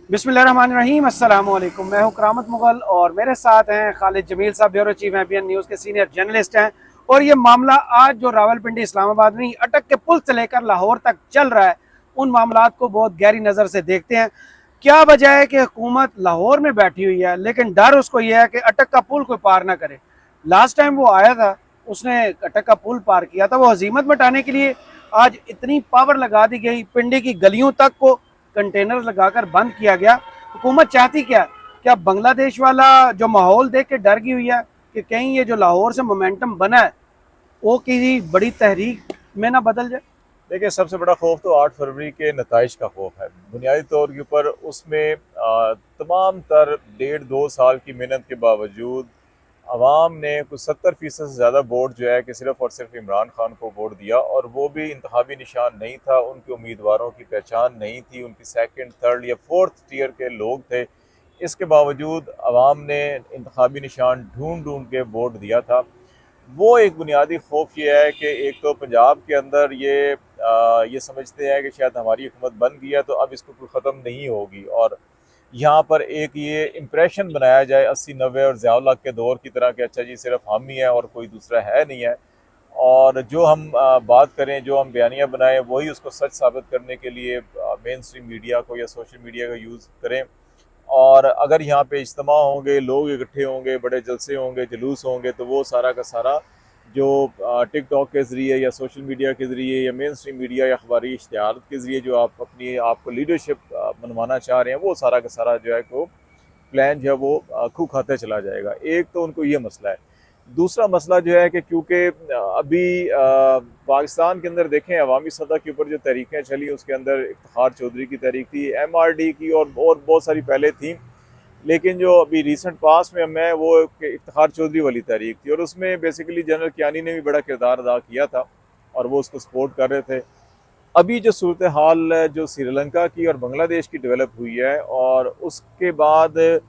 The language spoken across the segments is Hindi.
बिस्मिल्लाहिर्रहमानिर्रहीम, अस्सलाम वालेकुम। मैं हूं करामत मुगल और मेरे साथ हैं खालिद जमील साहब, ब्यूरो चीफ एबीएन न्यूज़ के सीनियर जर्नलिस्ट हैं। और ये मामला आज जो रावलपिंडी इस्लामाबाद में अटक के पुल से लेकर लाहौर तक चल रहा है, उन मामलात को बहुत गहरी नज़र से देखते हैं। क्या वजह है कि हुकूमत लाहौर में बैठी हुई है लेकिन डर उसको यह है कि अटक का पुल कोई पार ना करे। लास्ट टाइम वो आया था, उसने अटक का पुल पार किया था। वो हजीमत मिटाने के लिए आज इतनी पावर लगा दी गई, पिंडी की गलियों तक को कंटेनर लगाकर बंद किया गया। हुकूमत चाहती क्या बांग्लादेश वाला जो माहौल देख के डर गई हुई है कि कहीं ये जो लाहौर से मोमेंटम बना है वो किसी बड़ी तहरीक में ना बदल जाए। देखिए, सबसे बड़ा खौफ तो 8 फरवरी के नताइज का खौफ है। बुनियादी तौर के ऊपर उसमें तमाम तर 1.5-2 साल की मेहनत के बावजूद अवाम ने कुछ 70% से ज़्यादा वोट जो है कि सिर्फ़ और सिर्फ इमरान खान को वोट दिया, और वो भी इंतखाबी निशान नहीं था, उनके उम्मीदवारों की पहचान नहीं थी, उनकी सेकंड, थर्ड या फोर्थ टियर के लोग थे। इसके बावजूद अवाम ने इंतखाबी निशान ढूंढ ढूंढ के वोट दिया था। वो एक बुनियादी खौफ ये है कि एक तो पंजाब के अंदर ये समझते हैं कि शायद हमारी हुकूमत बन गई है तो अब इसको कोई ख़त्म नहीं होगी, और यहाँ पर एक ये इम्प्रेशन बनाया जाए 80-90 और ज़िया-उल-हक के दौर की तरह कि अच्छा जी सिर्फ हम ही हैं और कोई दूसरा है नहीं है, और जो हम बात करें, जो हम बयानियाँ बनाएं, वही उसको सच साबित करने के लिए मेन स्ट्रीम मीडिया को या सोशल मीडिया का यूज़ करें। और अगर यहाँ पे इज्तिमा होंगे, लोग इकट्ठे होंगे, बड़े जलसे होंगे, जुलूस होंगे, तो वो सारा का सारा जो टिकटॉक के ज़रिए या सोशल मीडिया के ज़रिए या मेन स्ट्रीम मीडिया या अखबारी इश्तिहार के ज़रिए जो आप अपनी आपको लीडरशिप मनवाना चाह रहे हैं, वो सारा का सारा जो है को प्लान जो है वो खू खाते चला जाएगा। एक तो उनको ये मसला है। दूसरा मसला जो है कि क्योंकि अभी पाकिस्तान के अंदर देखें, अवामी सतह के ऊपर जो तहरीकें चली, उसके अंदर इफ्तिखार चौधरी की तहरीक थी, MRD की, और बहुत सारी पहले थी, लेकिन जो अभी रिसेंट पास में मैं वो इफ्तिखार चौधरी वाली तहरीक थी, और उसमें बेसिकली जनरल कियानी ने भी बड़ा किरदार अदा किया था और वो उसको सपोर्ट कर रहे थे। अभी जो सूरत हाल जो श्रीलंका की और बांग्लादेश की डेवलप हुई है, और उसके बाद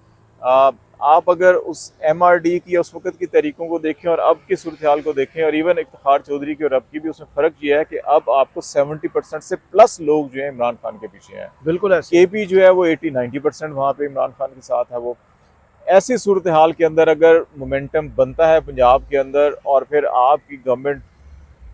आप अगर उस MRD की या उस वक्त की तरीकों को देखें और अब की सूरत हाल को देखें, और इवन इफ्तिखार चौधरी की और अब की भी, उसमें फ़र्क यह है कि अब आपको 70% से प्लस लोग जो है इमरान खान के पीछे हैं। बिल्कुल ऐसे KP जो है वो 80-90% वहाँ पे इमरान खान के साथ है। वो ऐसी सूरत हाल के अंदर अगर मोमेंटम बनता है पंजाब के अंदर, और फिर आपकी गवर्नमेंट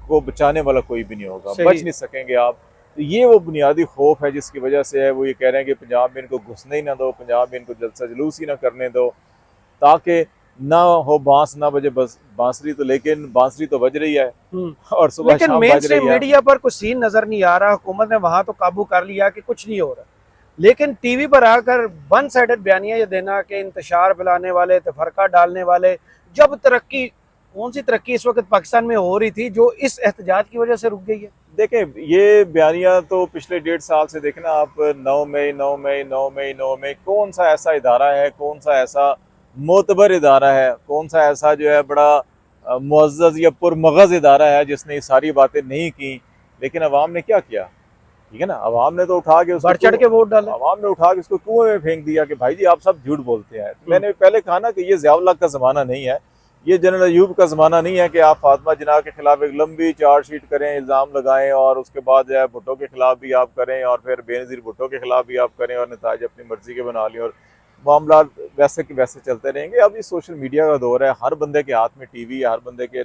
को बचाने वाला कोई भी नहीं होगा, बच नहीं सकेंगे आप। तो ये वो बुनियादी खौफ है जिसकी वजह से है वो ये कह रहे हैं कि पंजाब में इनको घुसने ही ना दो, पंजाब में इनको जलसा जुलूस ही ना करने दो, ताकि ना हो बांस ना बजे बस बांसुरी, तो लेकिन बांसुरी तो बज रही है और सुबह लेकिन शाम मेन बज रही स्ट्रीम है। मीडिया पर कुछ सीन नजर नहीं आ रहा। हुकूमत ने वहां तो काबू कर लिया कि कुछ नहीं हो रहा, लेकिन टीवी पर आकर वन साइडेड बयानियां ये देना कि इंतशार फैलाने वाले, तफरका डालने वाले। जब तरक्की, कौन सी तरक्की इस वक्त पाकिस्तान में हो रही थी जो इस एहतजाज की वजह से रुक गई है? देखें, ये बयानियां तो पिछले 1.5 साल से देखना आप, 9 मई 9 मई 9 मई 9 मई, कौन सा ऐसा इदारा है, कौन सा ऐसा मोतबर इदारा है, कौन सा ऐसा जो है बड़ा मुअज़्ज़ज़ या पुरमग़ज़ इदारा है जिसने ये सारी बातें नहीं की। लेकिन अवाम ने क्या किया? ठीक है ना, अवाम ने तो उठा के उसको बढ़ चढ़ के वोट डाले। अवाम ने उठा के उसको कुएं में फेंक दिया कि भाई जी आप सब झूठ बोलते हैं। तो मैंने पहले कहा ना कि ये ज़िया-उल-हक का ज़माना नहीं है, ये जनरल अयूब का ज़माना नहीं है कि आप फातिमा जिन्ना के खिलाफ एक लंबी चार्जशीट करें, इल्ज़ाम लगाएं, और उसके बाद जो है भुट्टो के खिलाफ भी आप करें, और फिर बेनज़ीर भुट्टो के खिलाफ भी आप करें, और नताइज अपनी मर्जी के बना लें, और मामला वैसे के वैसे चलते रहेंगे। अब ये सोशल मीडिया का दौर है, हर बंदे के हाथ में टीवी है, हर बंदे के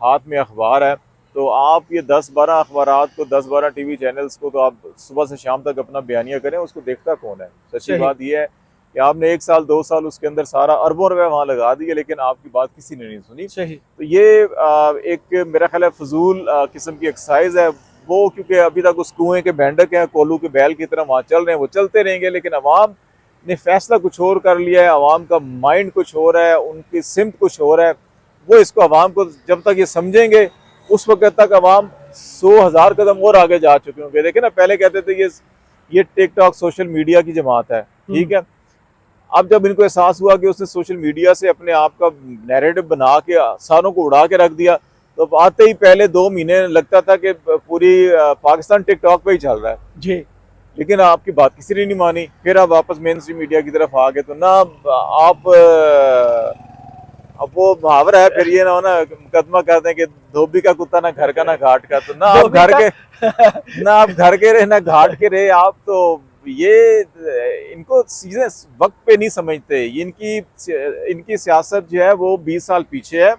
हाथ में अखबार है। तो आप ये 10-12 अखबारात को, 10-12 टीवी चैनल्स को तो आप सुबह से शाम तक अपना बयानिया करें, उसको देखता कौन है? सच्ची बात यह है कि आपने 1 साल 2 साल उसके अंदर सारा अरबों रुपए वहाँ लगा दिए, लेकिन आपकी बात किसी ने नहीं सुनी। सही। तो ये एक मेरा ख्याल है फजूल किस्म की एक्सरसाइज है वो, क्योंकि अभी तक उस कुएं के बैंडक हैं, कोलू के बैल की तरह वहाँ चल रहे हैं, वो चलते रहेंगे। लेकिन अवाम ने फैसला कुछ और कर लिया है, अवाम का माइंड कुछ हो रहा है, उनकी सिमत कुछ हो रहा है। वो इसको अवाम को जब तक ये समझेंगे, उस वक्त तक अवाम 100,000 कदम और आगे जा चुके होंगे। देखे ना, पहले कहते थे ये टिकटॉक सोशल मीडिया की जमात है, ठीक है। अब जब इनको एहसास हुआ कि उसने सोशल मीडिया से अपने आप का नैरेटिव बना के सारों को उड़ा के रख दिया, तो आते ही पहले 2 महीने लगता था कि पूरी पाकिस्तान टिकटॉक पे ही चल रहा है जी। लेकिन आपकी बात किसी ने नहीं मानी। फिर आप वापस मेन स्ट्रीम मीडिया की तरफ आ गए, तो ना आप अब वो मुहावरा है, फिर ये ना हो ना मुकदमा कर दें कि धोबी का कुत्ता ना घर का ना घाट का। तो ना आप घर के ना आप घर के रहे ना घाट के रहे, आप तो ये इनको चीज़ें वक्त पे नहीं समझते। इनकी सियासत जो है वो 20 साल पीछे है।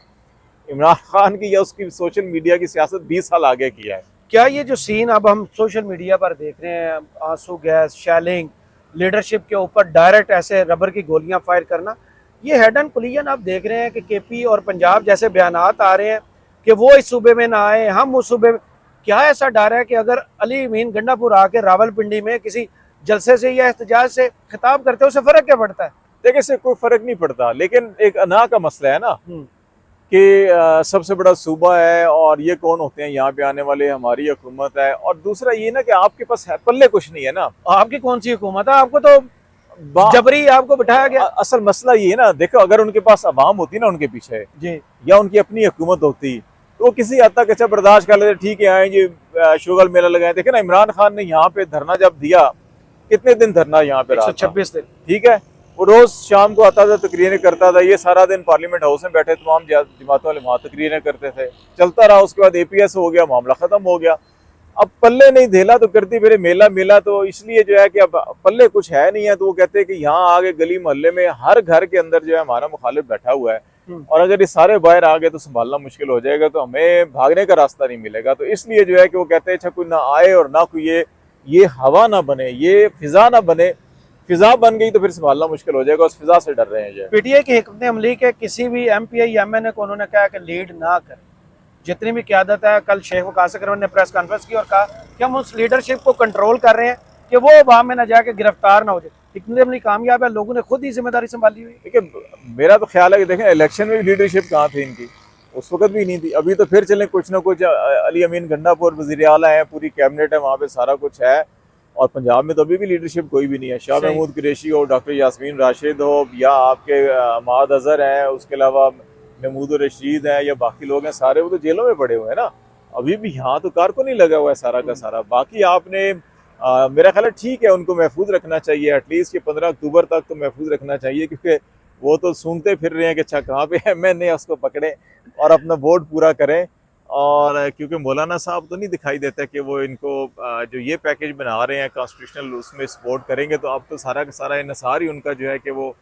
इमरान खान की या उसकी सोशल मीडिया की सियासत 20 साल आगे की है। क्या ये जो सीन अब हम सोशल मीडिया पर देख रहे हैं, आंसू गैस, शेलिंग, लीडरशिप के ऊपर डायरेक्ट ऐसे रबर की गोलियां फायर करना, ये हेड एंड कोलिजन आप देख रहे हैं कि केपी और पंजाब जैसे बयानात आ रहे हैं कि वो इस सूबे में ना आए, हम उस सूबे में। क्या ऐसा डर है कि अगर अली अमीन गंडापुर आके रावलपिंडी में किसी जलसे से या एहतजाज से खिताब करते हैं, उससे फर्क क्या पड़ता है? देखिए, इससे कोई फर्क नहीं पड़ता, लेकिन एक अना का मसला है ना कि सबसे बड़ा सूबा है और ये कौन होते हैं यहाँ पे आने वाले, हमारी हुकूमत है। और दूसरा ये ना कि आपके पास है पल्ले कुछ नहीं है ना। आपकी कौन सी हुकूमत है? आपको तो जबरी आपको बिठाया गया। असल मसला ये है ना, देखो अगर उनके पास अवाम होती ना उनके पीछे जी, या उनकी अपनी हुकूमत होती तो किसी हद तक अच्छा बर्दाश्त कर लेते, ठीक है आए जी शुगर मेला लगाए। देखे ना, इमरान खान ने यहाँ पे धरना जब दिया, कितने दिन धरना यहाँ पे रहा? 126 दिन। ठीक है, वो रोज शाम को आता था, तकरीरें करता था। ये सारा दिन पार्लियामेंट हाउस में बैठे तमाम जमातों वाले वहाँ तकरीरें करते थे, चलता रहा। उसके बाद APS हो गया, मामला खत्म हो गया। अब पल्ले नहीं धेला तो करती फिर मेला मेला। तो इसलिए जो है कि अब पल्ले कुछ है नहीं है, तो वो कहते हैं कि यहाँ आगे गली मोहल्ले में हर घर के अंदर जो है हमारा मुखालिफ बैठा हुआ है, और अगर ये सारे बाहर आ गए तो संभालना मुश्किल हो जाएगा, तो हमें भागने का रास्ता नहीं मिलेगा। तो इसलिए जो है कि वो कहते हैं अच्छा कोई ना आए और ना कोई ये हवा ना बने, ये फिजा ना बने। फिजा बन गई तो फिर संभालना मुश्किल हो जाएगा, उस फिजा से डर रहे हैं। जो PTI की हिकमत अमली के किसी भी MPI MNA को उन्होंने कहा कि लीड ना करें, जितनी भी क्यादत है। कल शेख वकास अकरम ने प्रेस कॉन्फ्रेंस की और कहा कि हम उस लीडरशिप को कंट्रोल कर रहे हैं कि वो अवाम में ना जाके गिरफ्तार ना हो जाए। हिकमत अमली कामयाब है, लोगों ने खुद ही जिम्मेदारी संभाली हुई। देखिए, मेरा तो ख्याल है कि देखें इलेक्शन में भी लीडरशिप कहाँ थी इनकी, उस वक्त भी नहीं थी। अभी तो फिर चलें कुछ ना कुछ, अली अमीन गंडापुर वज़ीर आला है, पूरी कैबिनेट है, वहाँ पे सारा कुछ है। और पंजाब में तो अभी भी लीडरशिप कोई भी नहीं है। शाह महमूद कुरैशी हो, डॉक्टर यास्मीन राशिद हो, या आपके माद अजहर हैं, उसके अलावा महमूद रशीद हैं, या बाकी लोग हैं, सारे वो तो जेलों में पड़े हुए हैं ना। अभी भी यहाँ तो कारकुन नहीं लगा हुआ है सारा का सारा। बाकी आपने मेरा ख्याल है ठीक है, उनको महफूज रखना चाहिए, एटलीस्ट कि 15 अक्टूबर तक तो महफूज रखना चाहिए, क्योंकि वो तो सूंघते फिर रहे हैं कि अच्छा कहाँ पे है, मैंने उसको पकड़े और अपना वोट पूरा करें। और क्योंकि मौलाना साहब तो नहीं दिखाई देता कि वो इनको जो ये पैकेज बना रहे हैं कॉन्स्टिट्यूशनल, उसमें सपोर्ट करेंगे। तो अब तो सारा का सारा इन्हिसार ही उनका जो है कि वो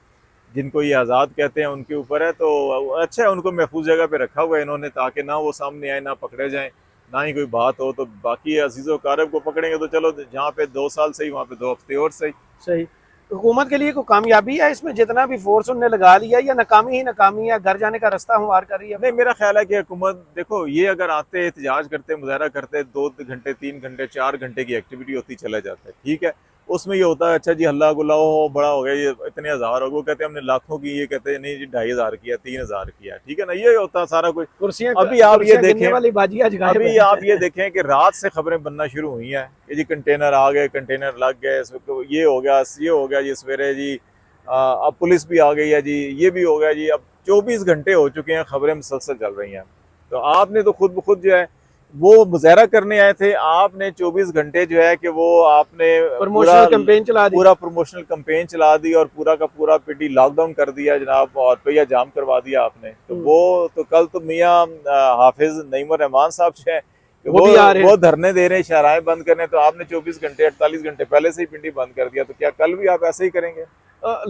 जिनको ये आज़ाद कहते हैं उनके ऊपर है। तो अच्छा है, उनको महफूज जगह पे रखा हुआ है इन्होंने, ताकि ना वो सामने आए, ना पकड़े जाएं, ना ही कोई बात हो। तो बाकी अजीज़ो कारब को पकड़ेंगे तो चलो, जहाँ पे 2 साल सही, वहाँ पे 2 हफ्ते और सही। सही। हुकूमत के लिए कोई कामयाबी है इसमें, जितना भी फोर्स उन्होंने लगा लिया, या नाकामी ही नाकामी है, घर जाने का रास्ता हमवार कर रही है? नहीं, मेरा ख्याल है कि हुकूमत, देखो ये अगर आते एहतजाज करते, मुजाहरा करते, 2 घंटे 3 घंटे 4 घंटे की एक्टिविटी होती, चला जाता है, ठीक है। उसमें ये होता है अच्छा जी हल्ला गुल्ला हो, बड़ा हो गया, ये इतने हज़ार हो गए, वो कहते हैं हमने लाखों की, ये कहते हैं नहीं जी 2500 किया, 3000 किया, ठीक है ना, ये होता सारा कुछ। कुर्सियां, अभी आप ये देखें, वाली बाजी आज गायब अभी है। आप ये देखें कि रात से खबरें बनना शुरू हुई हैं कि जी कंटेनर आ गए, कंटेनर लग गए, ये हो गया जी सवेरे जी, अब पुलिस भी आ गई है जी, ये भी हो गया जी। अब 24 घंटे हो चुके हैं, खबरें मुसलसल चल रही हैं। तो आपने तो खुद ब खुद जो है वो मुजाहरा करने आए थे, आपने 24 घंटे जो है कि वो आपने प्रमोशनल कैंपेन चला दी, पूरा प्रमोशनल कैंपेन चला दी और पूरा का पूरा PD लॉकडाउन कर दिया जनाब, और पहिया जाम करवा दिया आपने। तो वो तो कल तो मियाँ हाफिज नईमुर रहमान साहब जो है वो धरने दे रहे हैं, शहराएं बंद करने, तो आपने 24 घंटे 48 घंटे पहले से ही पिंडी बंद कर दिया। तो क्या कल भी आप ऐसे ही करेंगे?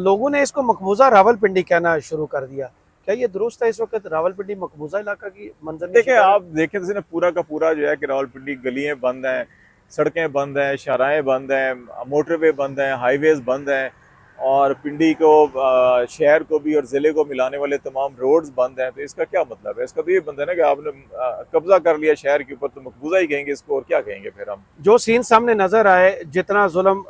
लोगों ने इसको मकबूजा रावलपिंडी कहना शुरू कर दिया। क्या ये दुरुस्त है? इस वक्त रावलपिंडी मकबूजा इलाका की मंजर देखिए, आप देखें तो पूरा का पूरा जो है कि रावलपिंडी गलियां बंद हैं, सड़कें बंद हैं, शहराएं बंद हैं, मोटरवे बंद हैं, हाईवेज बंद हैं, और पिंडी को शहर को भी और ज़िले को मिलाने वाले तमाम रोड्स बंद हैं। तो इसका क्या मतलब है? इसका तो ये बंद है ना कि आपने कब्जा कर लिया शहर के ऊपर, तो मकबूजा ही कहेंगे इसको, और क्या कहेंगे फिर हम? जो सीन सामने नजर आए, जितना जुल्म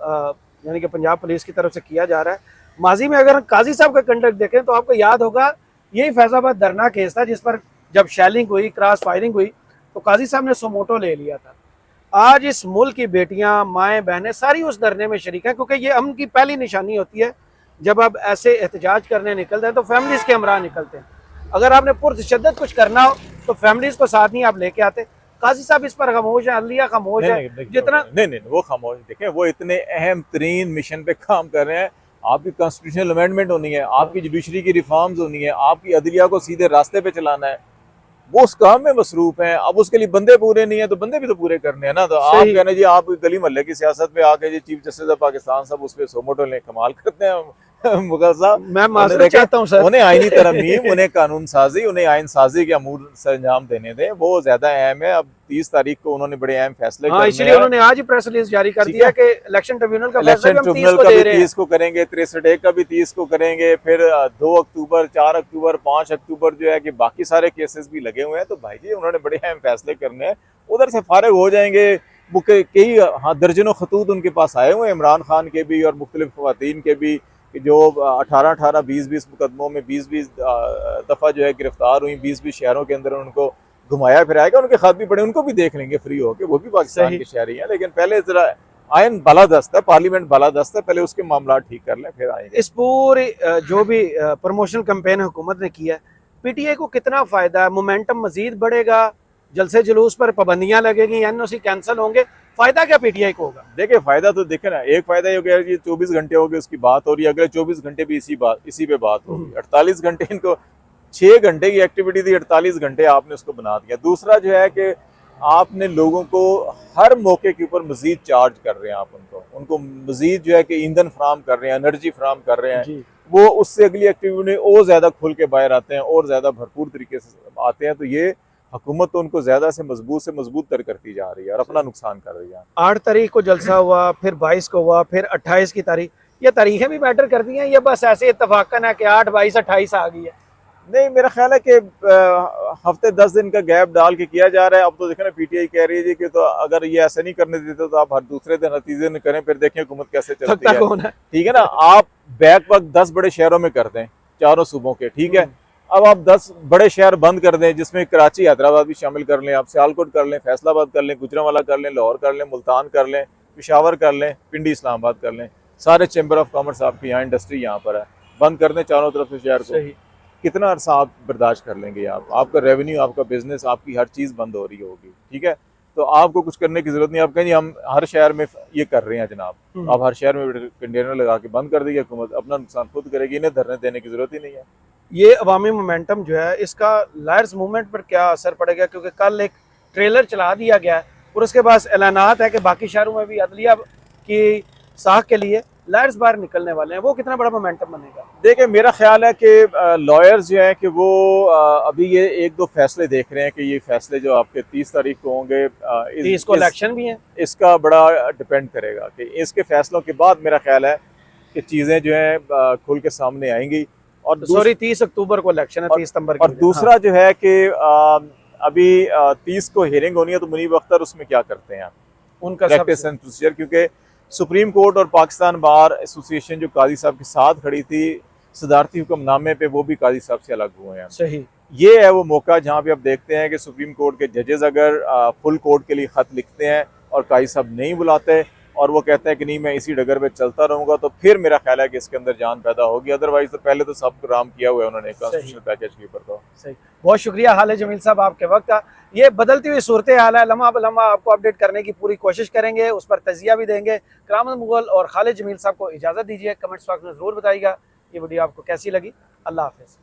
यानी कि पंजाब पुलिस की तरफ से किया जा रहा है, माजी में अगर काजी साहब का कंडक्ट देखें तो आपको याद होगा यही फैजाबाद धरना केस था, जिस पर जब शेलिंग हुई, क्रॉस फायरिंग हुई, तो काजी साहब ने सोमोटो ले लिया था। आज इस मुल्क की बेटियां, माएँ, बहनें सारी उस धरने में शरीक हैं, क्योंकि ये अमन की पहली निशानी होती है। जब आप ऐसे एहतजाज करने निकलते हैं तो फैमिलीज के हमरा निकलते हैं। अगर आपने पुरतशद्दत कुछ करना हो तो फैमिलीज को साथ नहीं आप लेके आते। काजी साहब इस पर खामोश है, अलिया खामोश है, जितना नहीं वो खामोश। देखें, वो इतने अहम तरीन मिशन पे काम कर रहे हैं। आपकी कॉन्स्टिट्यूशनल अमेंडमेंट होनी है, आपकी जुडिशरी की रिफॉर्म्स होनी है, आपकी अदलिया को सीधे रास्ते पे चलाना है। वो उस काम में मसरूफ हैं। अब उसके लिए बंदे पूरे नहीं है तो बंदे भी तो पूरे करने हैं ना। तो आप सही। कहना जी आप गली मोहल्ले की सियासत में आके जी चीफ जस्टिस ऑफ पाकिस्तान साहब उस पर सोमोटो ले कमाल करते हैं मुगल साहब। मैं उन्हें माजरत देखें, चाहता हूँ सर। उन्हें आईनी तरमीम, उन्हें कानून साजी, उन्हें आइन साजी के अमूर से अंजाम देने दें, वो ज्यादा अहम है। अब 30 तारीख को उन्होंने बड़े अहम फैसले हाँ, करने इसलिए हैं। उन्होंने आज ही प्रेस रिलीज जारी कर ठीक दिया है, कि इलेक्शन ट्रिब्यूनल का फैसला इलेक्शन भी हम 30 ट्रिब्यूनल को का दे भी रहे हैं। 30 को करेंगे, 63A का भी 30 को करेंगे, फिर 2 अक्टूबर, 4 अक्टूबर, 5 अक्टूबर जो है कि बाकी सारे केसेस भी लगे हुए हैं। तो भाई जी उन्होंने बड़े अहम फैसले करने हैं, उधर से फारिग हो जाएंगे। वो कई हाँ दर्जनों खतूत उनके पास आए हुए हैं, इमरान खान के भी और मुख्तलिफ खवातीन के भी, कि जो 18-18, 20-20 मुकदमों में 20-20 दफ़ा जो है गिरफ्तार हुई, 20-20 शहरों के अंदर उनको घुमाया फिराएगा। उनके खत भी पड़े, उनको भी देख लेंगे फ्री होके, वो भी पाकिस्तान सही। के शहरी हैं। लेकिन पहले जरा आयन बालादस्त है, पार्लियामेंट बालादस्त है, पहले उसके मामला ठीक कर लें फिर आएंगे। इस पूरी जो भी प्रमोशनल कैंपेन हुकूमत ने किया है, पीटीआई को कितना फायदा है? मोमेंटम मजीद बढ़ेगा, जलसे जुलूस पर पाबंदियां लगेगी, एनओसी कैंसिल होंगे, फायदा क्या पीटीआई को होगा? देखिए फायदा तो देखे ना, एक फायदा ये हो गया कि 24 घंटे हो गए उसकी बात हो रही है, अगले 24 घंटे भी इसी पे बात होगी। 48 घंटे इनको 6 घंटे की एक्टिविटी थी, 48 घंटे आपने उसको बना दिया। दूसरा जो है कि आपने लोगों को हर मौके के ऊपर मजीद चार्ज कर रहे हैं, आप उनको मजीद जो है कि ईंधन फराम कर रहे हैं, एनर्जी फराम कर रहे हैं। जी। वो उससे अगली एक्टिविटी और ज्यादा खुल के बाहर आते हैं और ज्यादा भरपूर तरीके से आते हैं। तो ये हुकूमत तो उनको ज्यादा से मजबूत तर करती जा रही है और अपना नुकसान कर रही है। 8 तारीख को जलसा हुआ, फिर 22 को हुआ, फिर 28 की तारीख, ये तारीखें भी मैटर करती हैं, ये बस ऐसे इत्तफाकन है कि 8, 22, 28 आ गई है? नहीं, मेरा ख्याल है कि हफ्ते 10 दिन का गैप डाल के किया जा रहा है। अब तो देखें ना, पीटीआई कह रही है जी कि तो अगर ये ऐसे नहीं करने देते तो आप हर दूसरे दिन, हर तीसरे दिन करें, फिर देखें हुकूमत कैसे चलती है। कौन है? ठीक है ना, आप बैक वक्त 10 बड़े शहरों में कर दें, चारों सूबों के, ठीक है। अब आप 10 बड़े शहर बंद कर दें, जिसमें कराची, हैदराबाद भी शामिल कर लें, आप सियालकोट कर लें, फैसलाबाद कर लें, गुजरांवाला कर लें, लाहौर कर लें, मुल्तान कर लें, पेशावर कर लें, पिंडी इस्लामाबाद कर लें, सारे चैम्बर ऑफ कॉमर्स आपकी यहाँ इंडस्ट्री यहाँ पर है, बंद कर दें चारों तरफ से शहर को। सही। कितना अरसा आप बर्दाश्त कर लेंगे? आपका रेवेन्यू, आपका बिजनेस, आपकी हर चीज़ बंद हो रही होगी, ठीक है। तो आपको कुछ करने की जरूरत नहीं। आप कहेंगे हम हर शहर में ये कर रहे हैं जनाब, आप हर शहर में कंटेनर लगा के बंद कर देंगे, हुकूमत अपना नुकसान खुद करेगी, इन्हें धरने देने की जरूरत ही नहीं है। ये अवामी मोमेंटम जो है, इसका लायर्स मूवमेंट पर क्या असर पड़ेगा? क्योंकि कल एक ट्रेलर चला दिया गया है और उसके बाद ऐलानात है कि बाकी शहरों में भी अदलिया की साख के लिए लायर्स बाहर निकलने वाले हैं, वो कितना बड़ा मोमेंटम बनेगा? देखिए मेरा ख्याल है कि लॉयर्स जो हैं कि वो अभी ये 1-2 फैसले देख रहे हैं कि ये फैसले जो आपके 30 तारीख को होंगे, 30 को इलेक्शन भी है, इसका बड़ा डिपेंड करेगा कि इसके फैसलों के बाद मेरा ख्याल है कि चीज़ें जो हैं खुल के सामने आएंगी। और सॉरी 30 अक्टूबर को इलेक्शन है, 30 सितंबर और दूसरा जो है कि अभी 30 को हियरिंग होनी है, तो मुनीब अख्तर उसमें क्या करते हैं उनका प्रैक्टिस एंड प्रोसीजर, क्योंकि सुप्रीम कोर्ट और पाकिस्तान बार एसोसिएशन जो काजी साहब के साथ खड़ी थी सदारती हुक्मनामे पे, वो भी काजी साहब से अलग हुए हैं। सही। ये है वो मौका जहाँ पे आप देखते हैं कि सुप्रीम कोर्ट के जजेस अगर फुल कोर्ट के लिए ख़त लिखते हैं और काजी साहब नहीं बुलाते और वो कहते हैं कि नहीं मैं इसी डगर पे चलता रहूँगा, तो फिर मेरा ख्याल है कि इसके अंदर जान पैदा होगी। अदरवाइज तो पहले तो सब राम किया हुआ है उन्होंने कॉन्स्टिट्यूशनल पैकेज के ऊपर। तो सही, बहुत शुक्रिया हाले जमील साहब आपके वक्त का। ये बदलती हुई सूरत हाल है, लम्हा बलम्हा आपको अपडेट करने की पूरी कोशिश करेंगे, उस पर तजिया भी देंगे। करामत मुगल और खालिद जमील साहब को इजाज़त दीजिए, कमेंट्स बॉक्स में ज़रूर बताइएगा ये वीडियो आपको कैसी लगी। अल्लाह हाफिज़।